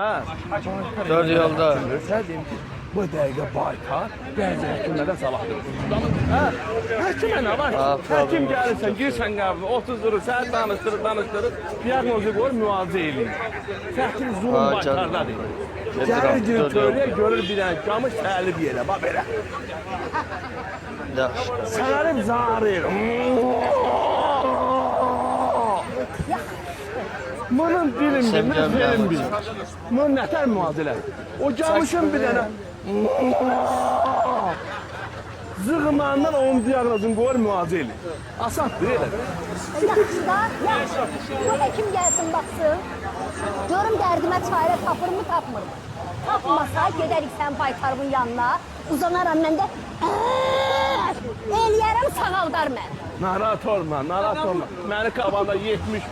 Ha, 4 yolda. bu dəqiqə baytar, bəzi həkimlərə salahdır. Hə, həkimə nə var? Həkim gəlirsən, girsən qəbrinə, 30 durur, səni danışdırır, diaqnozu qoyur, müalicə eləyir. Həkim zulm baytardadır. Gəlir girir tövləyə, görür bir dənə camış səlib yerə, bax belə. Sənərim zarır. Bunun dilimdir, nə filmdir. Bunun nətər müazilədir. O camışın bir dənə zığmandan onun diaqnozunu qoyur, müalicə eləyir. Asaddır, elədir. Yaxşı da, yaxşı. Bu həkim gəlsin, baxsın. Görüm dərdimə çarə tapırmı, tapmırmı? Tapmasa, gedərik sən baytarımın yanına. Uzanaram mən də eləyərəm, sağaldar mən. Narahat olma, narahat olma. Məni qabanda 70...